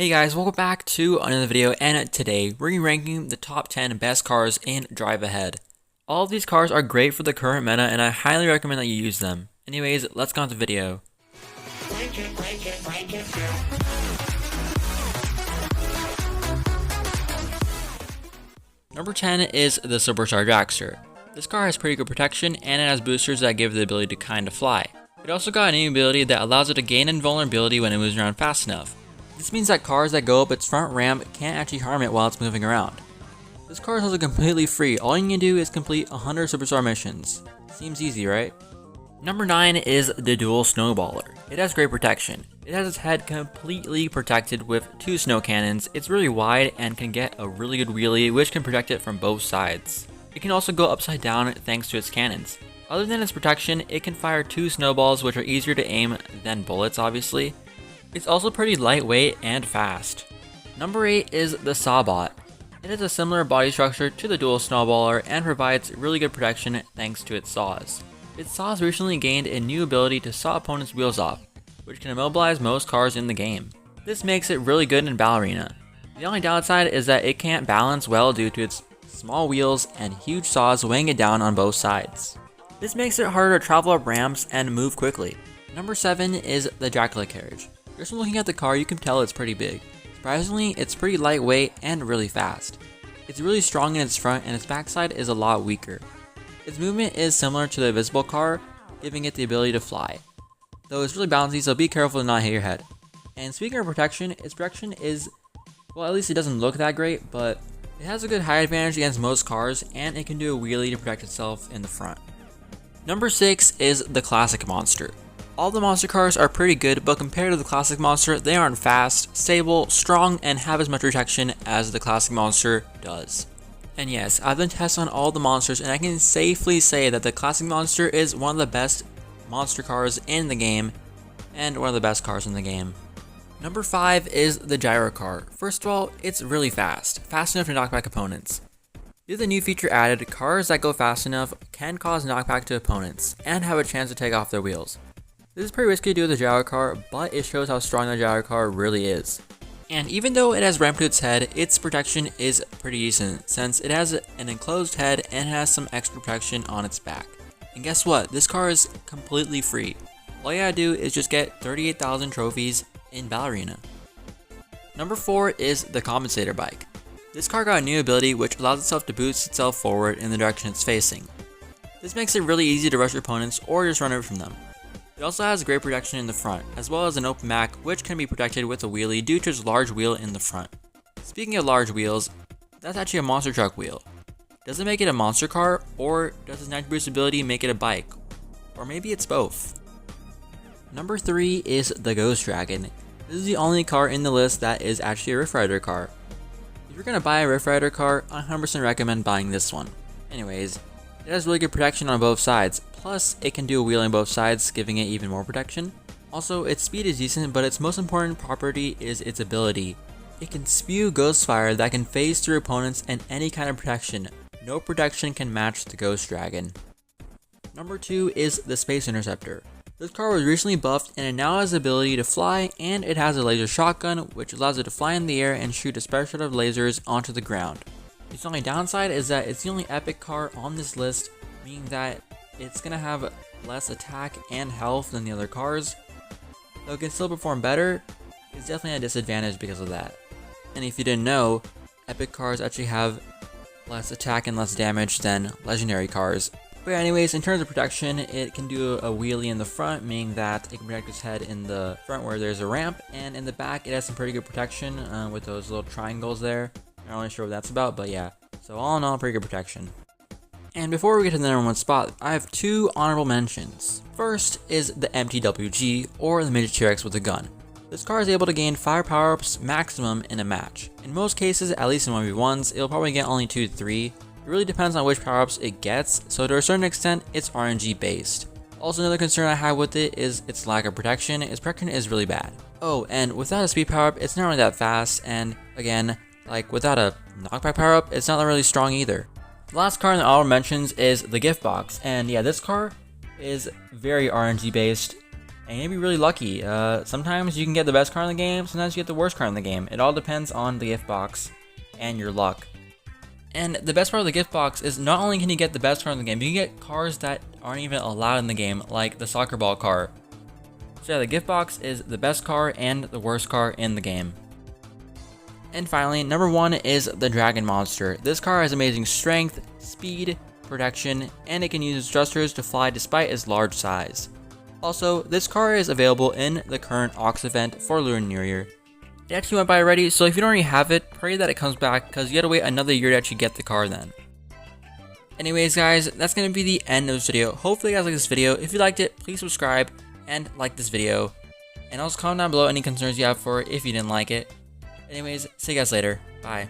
Hey guys, welcome back to another video, and today we're going to be ranking the top 10 best cars in Drive Ahead. All of these cars are great for the current meta, and I highly recommend that you use them. Anyways, let's go on to the video. Number 10 is the Supercharged Dragster. This car has pretty good protection, and it has boosters that give it the ability to kinda fly. It also got a new ability that allows it to gain invulnerability when it moves around fast enough. This means that cars that go up its front ramp can't actually harm it while it's moving around. This car is also completely free. All you can do is complete 100 Superstar missions. Seems easy, right? Number 9 is the Dual Snowballer. It has great protection. It has its head completely protected with 2 snow cannons. It's really wide and can get a really good wheelie, which can protect it from both sides. It can also go upside down thanks to its cannons. Other than its protection, it can fire 2 snowballs, which are easier to aim than bullets, obviously. It's also pretty lightweight and fast. Number 8 is the Sawbot. It has a similar body structure to the Dual Snowballer and provides really good protection thanks to its saws. Its saws recently gained a new ability to saw opponents' wheels off, which can immobilize most cars in the game. This makes it really good in Battle Arena. The only downside is that it can't balance well due to its small wheels and huge saws weighing it down on both sides. This makes it harder to travel up ramps and move quickly. Number 7 is the Dracula Carriage. Just from looking at the car, you can tell it's pretty big. Surprisingly, it's pretty lightweight and really fast. It's really strong in its front, and its backside is a lot weaker. Its movement is similar to the Invisible car, giving it the ability to fly. Though it's really bouncy, so be careful to not hit your head. And speaking of protection, its protection is, well, at least it doesn't look that great, but it has a good height advantage against most cars, and it can do a wheelie to protect itself in the front. Number 6 is the Classic Monster. All the monster cars are pretty good, but compared to the Classic Monster, they aren't fast, stable, strong, and have as much protection as the Classic Monster does. And yes, I've been testing on all the monsters, and I can safely say that the Classic Monster is one of the best monster cars in the game, and one of the best cars in the game. Number 5 is the Gyro Car. First of all, it's really fast enough to knock back opponents. Due to the new feature added, cars that go fast enough can cause knockback to opponents, and have a chance to take off their wheels. This is pretty risky to do with the Gyro Car, but it shows how strong the Gyro Car really is. And even though it has ramp to its head, its protection is pretty decent, since it has an enclosed head and has some extra protection on its back. And guess what? This car is completely free. All you gotta do is just get 38,000 trophies in Battle Arena. Number 4 is the Compensator Bike. This car got a new ability which allows itself to boost itself forward in the direction it's facing. This makes it really easy to rush your opponents or just run away from them. It also has great protection in the front, as well as an open back which can be protected with a wheelie due to its large wheel in the front. Speaking of large wheels, that's actually a monster truck wheel. Does it make it a monster car, or does its Nitro Boost ability make it a bike? Or maybe it's both. Number 3 is the Ghost Dragon. This is the only car in the list that is actually a Rift Rider car. If you're gonna buy a Rift Rider car, I 100% recommend buying this one. Anyways, it has really good protection on both sides, plus it can do a wheel on both sides, giving it even more protection. Also, its speed is decent, but its most important property is its ability. It can spew ghost fire that can phase through opponents and any kind of protection. No protection can match the Ghost Dragon. Number 2 is the Space Interceptor. This car was recently buffed, and it now has the ability to fly, and it has a laser shotgun which allows it to fly in the air and shoot a special set of lasers onto the ground. Its only downside is that it's the only epic car on this list, meaning that it's gonna have less attack and health than the other cars. Though it can still perform better, it's definitely a disadvantage because of that. And if you didn't know, epic cars actually have less attack and less damage than legendary cars. But anyways, in terms of protection, it can do a wheelie in the front, meaning that it can protect its head in the front where there's a ramp, and in the back it has some pretty good protection with those little triangles there. Not really sure what that's about, but yeah. So all in all, pretty good protection. And before we get to the number 1 spot, I have 2 honorable mentions. First is the MTWG, or the Midget T-Rex with a gun. This car is able to gain 5 power-ups maximum in a match. In most cases, at least in 1v1s, it'll probably get only 2 to 3. It really depends on which power-ups it gets, so to a certain extent, it's RNG based. Also, another concern I have with it is its lack of protection. Its protection is really bad. Oh, and without a speed power-up, it's not really that fast, and again, like without a knockback power-up, it's not really strong either. The last car in the honorable mentions is the Gift Box, and yeah, this car is very RNG based, and you'll be really lucky. Sometimes you can get the best car in the game, sometimes you get the worst car in the game. It all depends on the gift box and your luck. And the best part of the gift box is not only can you get the best car in the game, but you can get cars that aren't even allowed in the game, like the soccer ball car. So yeah, the gift box is the best car and the worst car in the game. And finally, number 1 is the Dragon Monster. This car has amazing strength, speed, protection, and it can use its thrusters to fly despite its large size. Also, this car is available in the current Ox event for Lunar New Year. It actually went by already, so if you don't already have it, pray that it comes back because you gotta wait another year to actually get the car then. Anyways guys, that's gonna be the end of this video. Hopefully you guys like this video. If you liked it, please subscribe and like this video. And also comment down below any concerns you have for it if you didn't like it. Anyways, see you guys later. Bye.